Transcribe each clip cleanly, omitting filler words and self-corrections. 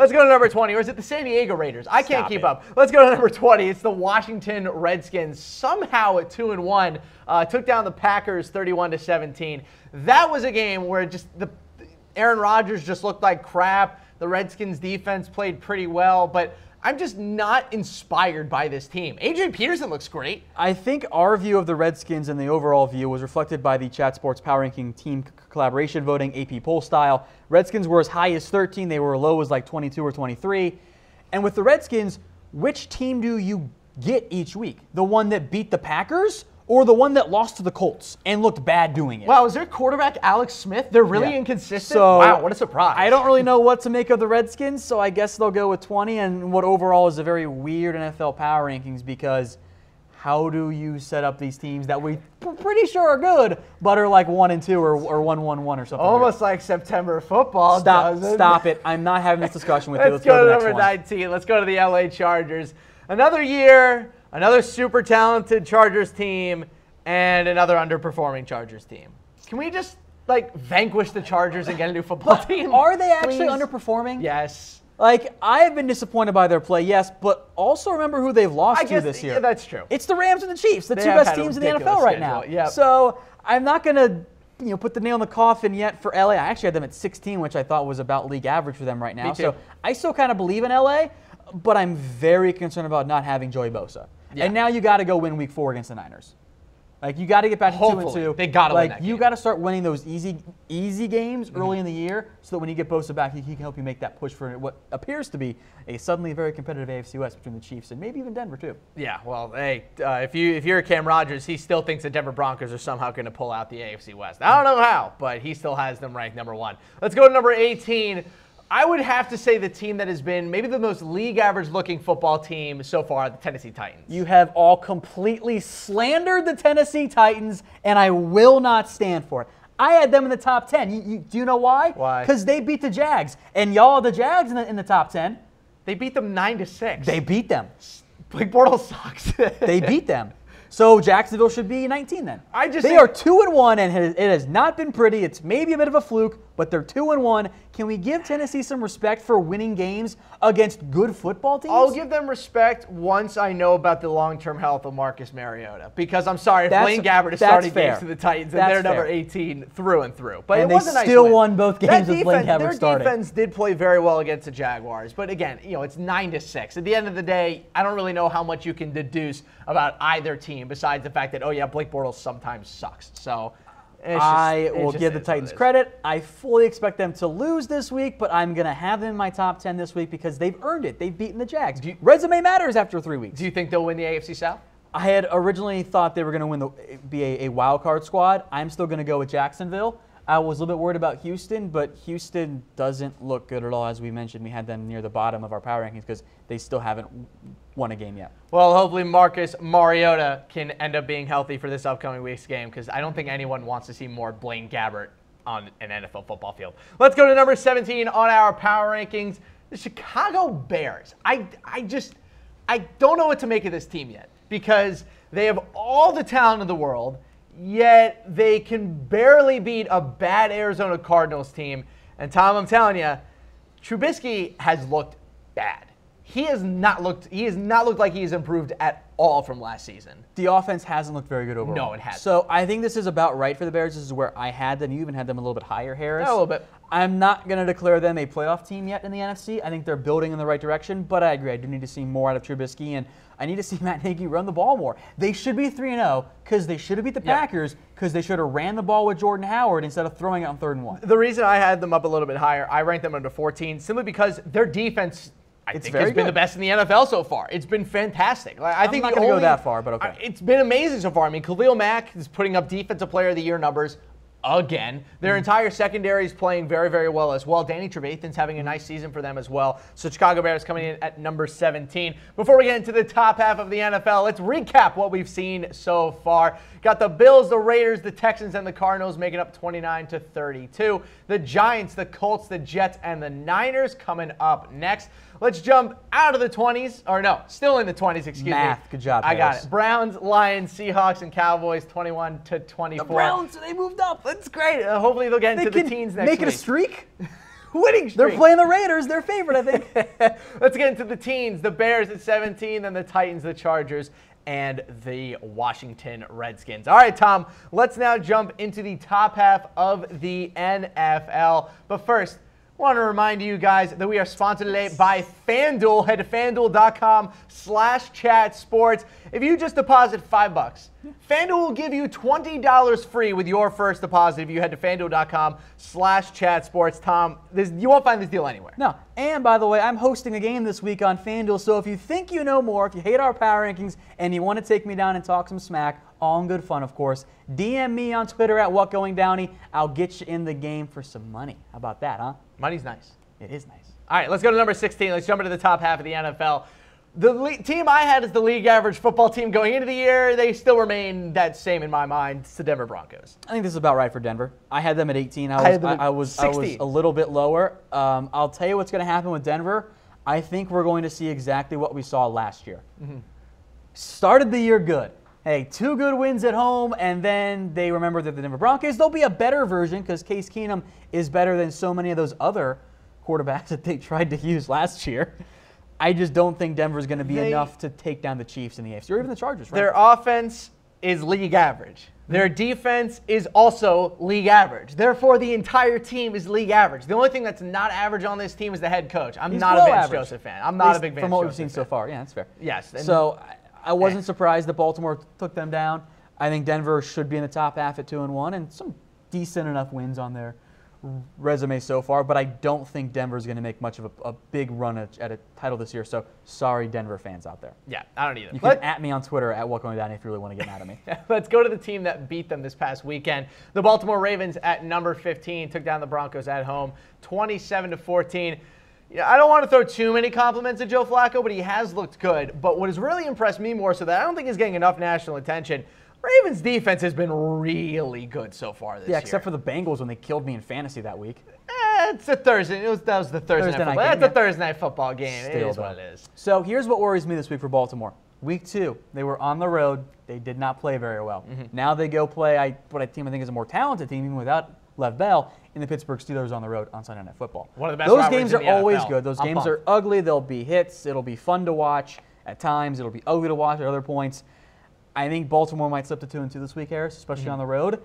Let's go to number 20. Or is it the San Diego Raiders? I can't keep up. Let's go to number 20. It's the Washington Redskins. Somehow at 2-1, took down the Packers 31-17. That was a game where just Aaron Rodgers just looked like crap. The Redskins defense played pretty well, but I'm just not inspired by this team. Adrian Peterson looks great. I think our view of the Redskins and the overall view was reflected by the Chat Sports Power Ranking team collaboration voting, AP poll style. Redskins were as high as 13. They were low as like 22 or 23. And with the Redskins, which team do you get each week? The one that beat the Packers or the one that lost to the Colts and looked bad doing it? Wow, is their quarterback Alex Smith? They're really inconsistent? So, wow, what a surprise. I don't really know what to make of the Redskins, so I guess they'll go with 20, and what overall is a very weird NFL power rankings, because how do you set up these teams that we're pretty sure are good, but are like 1-2 or 1-1-1 or something? Almost like September football. Stop it. I'm not having this discussion with you. Let's go to number 19. Let's go to the LA Chargers. Another year, another super talented Chargers team, and another underperforming Chargers team. Can we just like vanquish the Chargers and get a new football team? Are they actually underperforming? Yes. Like, I have been disappointed by their play, yes, but also remember who they've lost to this year. Yeah, that's true. It's the Rams and the Chiefs, the two best teams in the NFL right now. Yep. So I'm not going to put the nail in the coffin yet for LA. I actually had them at 16, which I thought was about league average for them right now. Me too. So I still kind of believe in LA, but I'm very concerned about not having Joey Bosa. Yeah. And now you got to go win week 4 against the Niners. Like, you got to get back to 2-2. They got to win that game. You got to start winning those easy games early in the year, so that when you get Bosa back, he can help you make that push for what appears to be a suddenly very competitive AFC West between the Chiefs and maybe even Denver too. Yeah, well, hey, if you're Cam Rodgers, he still thinks the Denver Broncos are somehow going to pull out the AFC West. I don't know how, but he still has them ranked number 1. Let's go to number 18. I would have to say the team that has been maybe the most league average looking football team so far, the Tennessee Titans. You have all completely slandered the Tennessee Titans, and I will not stand for it. I had them in the top 10. Do you know why? Why? Because they beat the Jags, and y'all are the Jags in the top 10. They beat them 9-6. They beat them. Blake Bortles sucks. They beat them. So Jacksonville should be 19 then. They are 2-1, and it has not been pretty. It's maybe a bit of a fluke, but they're 2-1. Can we give Tennessee some respect for winning games against good football teams? I'll give them respect once I know about the long-term health of Marcus Mariota, because I'm sorry, if Blaine Gabbert is starting games for the Titans, and they're number 18 through and through. But and it was a nice still win. Won both games with Blaine Gabbert starting. Their defense did play very well against the Jaguars, but again, it's 9-6. At the end of the day, I don't really know how much you can deduce about either team besides the fact that, oh yeah, Blake Bortles sometimes sucks. So I will give the Titans credit. I fully expect them to lose this week, but I'm going to have them in my top 10 this week because they've earned it. They've beaten the Jags. Resume matters after 3 weeks. Do you think they'll win the AFC South? I had originally thought they were going to be a wild card squad. I'm still going to go with Jacksonville. I was a little bit worried about Houston, but Houston doesn't look good at all. As we mentioned, we had them near the bottom of our power rankings because they still haven't won a game yet. Well, hopefully Marcus Mariota can end up being healthy for this upcoming week's game, because I don't think anyone wants to see more Blaine Gabbert on an NFL football field. Let's go to number 17 on our power rankings, the Chicago Bears. I don't know what to make of this team yet, because they have all the talent in the world, yet they can barely beat a bad Arizona Cardinals team. And Tom, I'm telling you, Trubisky has looked bad. He has not looked like he's improved at all from last season. The offense hasn't looked very good overall. No, it hasn't. So I think this is about right for the Bears. This is where I had them. You even had them a little bit higher, Harris. Yeah, a little bit. I'm not going to declare them a playoff team yet in the NFC. I think they're building in the right direction, but I agree. I do need to see more out of Trubisky, and I need to see Matt Nagy run the ball more. They should be 3-0 because they should have beat the Packers, because they should have ran the ball with Jordan Howard instead of throwing it on 3rd and 1. The reason I had them up a little bit higher, I ranked them under 14, simply because their defense I think has been the best in the NFL so far. It's been fantastic. I'm not going to go that far, but okay. It's been amazing so far. I mean, Khalil Mack is putting up Defensive Player of the Year numbers again. Their entire secondary is playing very, very well as well. Danny Trevathan's having a nice season for them as well. So Chicago Bears coming in at number 17. Before we get into the top half of the NFL, let's recap what we've seen so far. Got the Bills, the Raiders, the Texans, and the Cardinals making up 29-32. The Giants, the Colts, the Jets, and the Niners coming up next. Let's jump out of the 20s, or no, still in the 20s, excuse me. Math, good job, I got it. Browns, Lions, Seahawks, and Cowboys, 21-24. The Browns, they moved up. That's great. Hopefully they'll get into the teens next week. Make it a streak? winning streak. They're playing the Raiders. They're favorite, I think. Let's get into the teams. The Bears at 17, then the Titans, the Chargers, and the Washington Redskins. All right, Tom, let's now jump into the top half of the NFL. But first, I want to remind you guys that we are sponsored today by FanDuel. Head to FanDuel.com/chatsports. If you just deposit $5, FanDuel will give you $20 free with your first deposit if you head to FanDuel.com/chatsports. Tom, you won't find this deal anywhere. No. And by the way, I'm hosting a game this week on FanDuel, so if you think you know more, if you hate our power rankings, and you want to take me down and talk some smack, all in good fun, of course, DM me on Twitter at WhatGoingDowney. I'll get you in the game for some money. How about that, huh? Money's nice. It is nice. All right, let's go to number 16. Let's jump into the top half of the NFL. The team I had as the league average football team going into the year, they still remain that same in my mind. It's the Denver Broncos. I think this is about right for Denver. I had them at 18. I was a little bit lower. I'll tell you what's going to happen with Denver. I think we're going to see exactly what we saw last year. Started the year good. Hey, 2 good wins at home, and then they remember that the Denver Broncos, they'll be a better version because Case Keenum is better than so many of those other quarterbacks that they tried to use last year. I just don't think Denver's going to be enough to take down the Chiefs in the AFC or even the Chargers. Right? Their offense is league average. Their defense is also league average. Therefore, the entire team is league average. The only thing that's not average on this team is the head coach. I'm not a Vance Joseph fan. I'm not a big Vance Joseph fan. From what we've seen so far. Yeah, that's fair. Yes. So I wasn't surprised that Baltimore took them down. I think Denver should be in the top half at 2-1 and some decent enough wins on their resume so far, but I don't think Denver's going to make much of a big run at a title this year. So sorry, Denver fans out there. Yeah, I don't either. You can at me on Twitter at WhatGoingDowney if you really want to get mad at me. Let's go to the team that beat them this past weekend. The Baltimore Ravens at number 15 took down the Broncos at home, 27-14. I don't want to throw too many compliments at Joe Flacco, but he has looked good. But what has really impressed me more so that I don't think is getting enough national attention, Ravens defense has been really good so far this year. Yeah, except for the Bengals when they killed me in fantasy that week. It's a Thursday. That was the Thursday night football. That's a Thursday night football game. It is what it is. So here's what worries me this week for Baltimore. Week 2, they were on the road. They did not play very well. Now they go play what I think is a more talented team, even without Lev Bell, in the Pittsburgh Steelers on the road on Sunday Night Football. One of the best Those games are always NFL. good. Those games are ugly. There'll be hits. It'll be fun to watch at times. It'll be ugly to watch at other points. I think Baltimore might slip to 2-2 this week, Harris, especially on the road.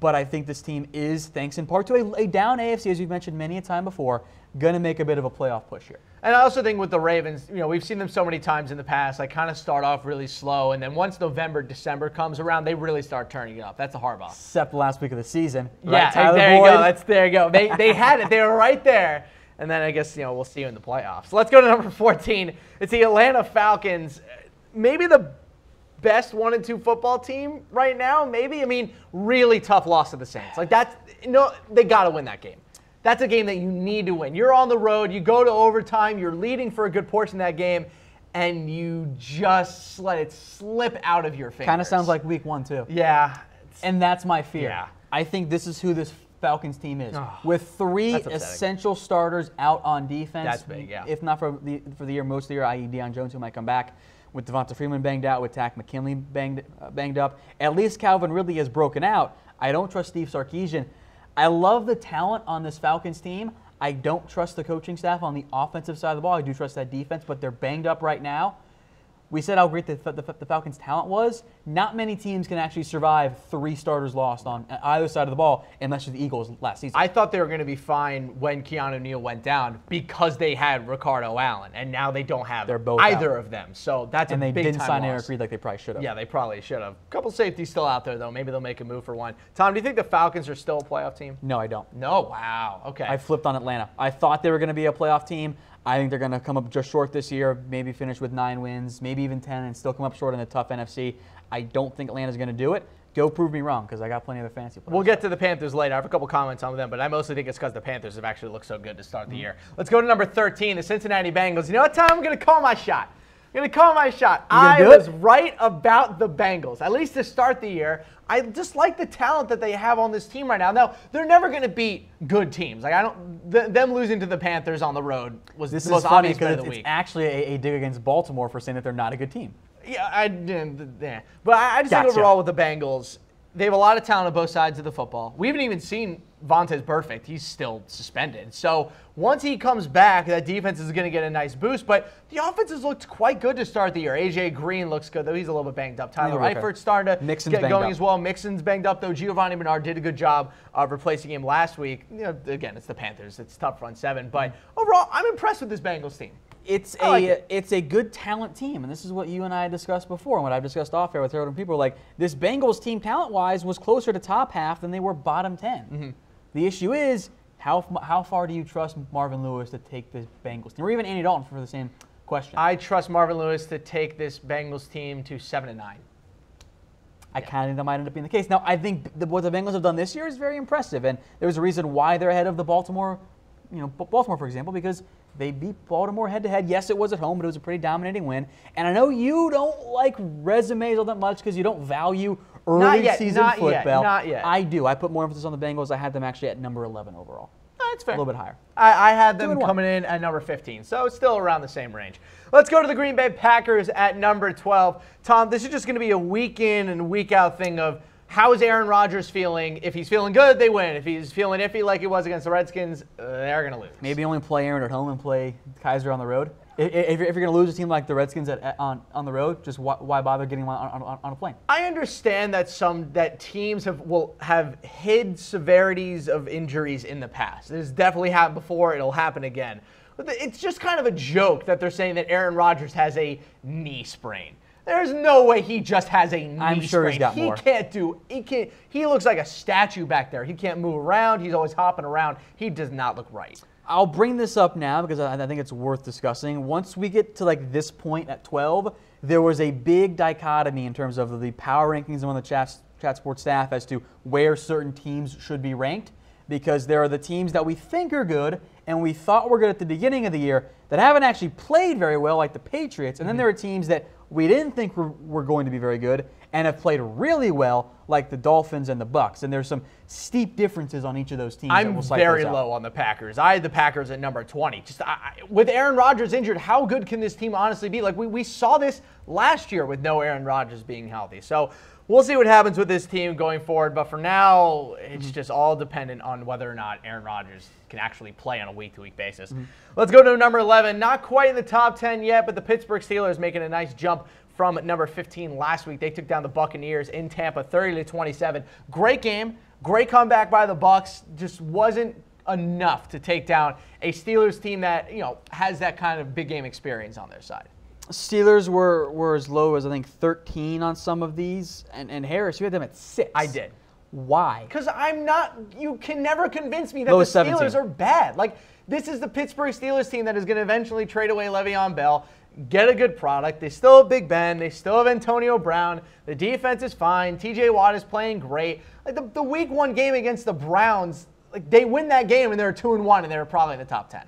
But I think this team is, thanks in part to a down AFC, as we've mentioned many a time before, going to make a bit of a playoff push here. And I also think with the Ravens, we've seen them so many times in the past, like kind of start off really slow, and then once November, December comes around, they really start turning it up. That's a Harbaugh. Except the last week of the season. Yeah, right, there you go. There you go. They had it. They were right there. And then I guess, we'll see you in the playoffs. Let's go to number 14. It's the Atlanta Falcons. Maybe the best 1-2 football team right now, maybe. I mean, really tough loss to the Saints. Like they got to win that game. That's a game that you need to win. You're on the road, you go to overtime, you're leading for a good portion of that game, and you just let it slip out of your fingers. Kind of sounds like week 1 too. Yeah. And that's my fear. Yeah. I think this is who this Falcons team is. With 3 essential starters out on defense. That's big, yeah. If not for the year, most of the year, i.e. Deion Jones, who might come back. With Devonta Freeman banged out, with Takk McKinley banged up. At least Calvin Ridley has broken out. I don't trust Steve Sarkisian. I love the talent on this Falcons team. I don't trust the coaching staff on the offensive side of the ball. I do trust that defense, but they're banged up right now. We said how great the Falcons' talent was. Not many teams can actually survive 3 starters lost on either side of the ball, unless you're the Eagles last season. I thought they were going to be fine when Keanu Neal went down because they had Ricardo Allen, and now they don't have either of them. So that's a big time loss. And they didn't sign Eric Reed like they probably should have. Yeah, they probably should have. A couple safeties still out there, though. Maybe they'll make a move for one. Tom, do you think the Falcons are still a playoff team? No, I don't. No? Wow. Okay. I flipped on Atlanta. I thought they were going to be a playoff team. I think they're going to come up just short this year, maybe finish with 9 wins, maybe even 10, and still come up short in the tough NFC. I don't think Atlanta's going to do it. Go prove me wrong, because I got plenty of the fantasy players. We'll get to the Panthers later. I have a couple comments on them, but I mostly think it's because the Panthers have actually looked so good to start the year. Let's go to number 13, the Cincinnati Bengals. You know what, Tom? I'm going to call my shot. I was right about the Bengals, at least to start the year. I just like the talent that they have on this team right now. Now, they're never going to beat good teams. Like them losing to the Panthers on the road was the most obvious bet of the week. It's actually a dig against Baltimore for saying that they're not a good team. Yeah, but I just think overall with the Bengals, they have a lot of talent on both sides of the football. We haven't even seen Vontaze Burfict, he's still suspended. So once he comes back, that defense is going to get a nice boost. But the offense has looked quite good to start the year. AJ Green looks good, though he's a little bit banged up. Tyler Eifert's starting to get going as well. Mixon's banged up, though. Giovanni Bernard did a good job of replacing him last week. Again, it's the Panthers. It's tough front seven. But overall, I'm impressed with this Bengals team. It's a good talent team, and this is what you and I discussed before, and what I've discussed off air with Harold. People are like, this Bengals team talent-wise was closer to top half than they were bottom 10. Mm-hmm. The issue is, how far do you trust Marvin Lewis to take this Bengals team, or even Andy Dalton for the same question? I trust Marvin Lewis to take this Bengals team to 7-9. I kind of think that might end up being the case. Now, I think what the Bengals have done this year is very impressive, and there's a reason why they're ahead of the Baltimore, Baltimore, for example, because they beat Baltimore head-to-head. Yes, it was at home, but it was a pretty dominating win. And I know you don't like resumes all that much because you don't value early season football. Not yet. I do. I put more emphasis on the Bengals. I had them actually at number 11 overall. That's fair. A little bit higher. I had them coming in at number 15, so it's still around the same range. Let's go to the Green Bay Packers at number 12. Tom, this is just going to be a week in and week out thing of how is Aaron Rodgers feeling? If he's feeling good, they win. If he's feeling iffy like he was against the Redskins, they're going to lose. Maybe only play Aaron at home and play Kaiser on the road. If you're going to lose a team like the Redskins on the road, just why bother getting him on a plane? I understand that teams have hid severities of injuries in the past. This definitely happened before. It'll happen again. But it's just kind of a joke that they're saying that Aaron Rodgers has a knee sprain. There's no way he just has a knee I'm sure sprain. He's got more. He looks like a statue back there. He can't move around. He's always hopping around. He does not look right. I'll bring this up now because I think it's worth discussing. Once we get to this point at 12, there was a big dichotomy in terms of the power rankings among the Chat Sports staff as to where certain teams should be ranked, because there are the teams that we think are good and we thought were good at the beginning of the year that haven't actually played very well, like the Patriots, and then there are teams that we didn't think were going to be very good and have played really well, like the Dolphins and the Bucs. And there's some steep differences on each of those teams. I'm very low on the Packers. I had the Packers at number 20. With Aaron Rodgers injured, how good can this team honestly be? Like we saw this last year with no Aaron Rodgers being healthy. So we'll see what happens with this team going forward. But for now, it's just all dependent on whether or not Aaron Rodgers can actually play on a week-to-week basis. Let's go to number 11. Not quite in the top 10 yet, but the Pittsburgh Steelers making a nice jump from number 15 last week. They took down the Buccaneers in Tampa 30-27. Great game. Great comeback by the Bucs. Just wasn't enough to take down a Steelers team that, has that kind of big game experience on their side. Steelers were as low as, I think, 13 on some of these. And Harris, you had them at 6. I did. Why? Because you can never convince me that the Steelers are bad. This is the Pittsburgh Steelers team that is going to eventually trade away Le'Veon Bell, get a good product. They still have Big Ben. They still have Antonio Brown. The defense is fine. TJ Watt is playing great. The week 1 game against the Browns, they win that game and they're 2-1 and they're probably in the top 10.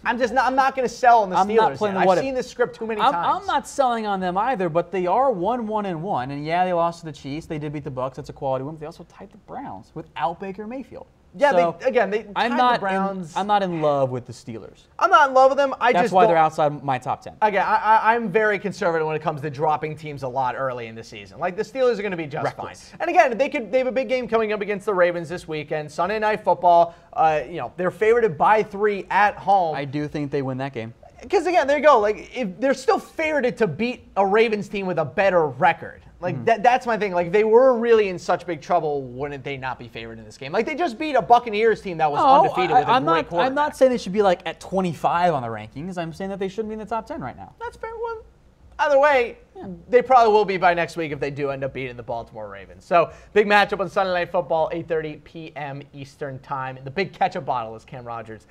I'm not going to sell on the Steelers. I've seen this script too many times. I'm not selling on them either, but they are 1-1-1. And yeah, they lost to the Chiefs. They did beat the Bucs. That's a quality win. But they also tied the Browns without Baker Mayfield. Yeah, they tied the Browns. I'm not in love with the Steelers. I'm not in love with them. That's why they're outside my top 10. Again, I'm very conservative when it comes to dropping teams a lot early in the season. The Steelers are going to be just fine. And again, they have a big game coming up against the Ravens this weekend. Sunday Night Football. They're favored by 3 at home. I do think they win that game. Because again, there you go. If they're still favored to beat a Ravens team with a better record. That's my thing. They were really in such big trouble. Wouldn't they not be favored in this game? They just beat a Buccaneers team that was undefeated with a great quarterback. I'm not saying they should be at 25 on the rankings. I'm saying that they shouldn't be in the top 10 right now. That's fair. Well, either way, they probably will be by next week if they do end up beating the Baltimore Ravens. So big matchup on Sunday Night Football, 8:30 p.m. Eastern Time. The big ketchup bottle, as Cam Rogers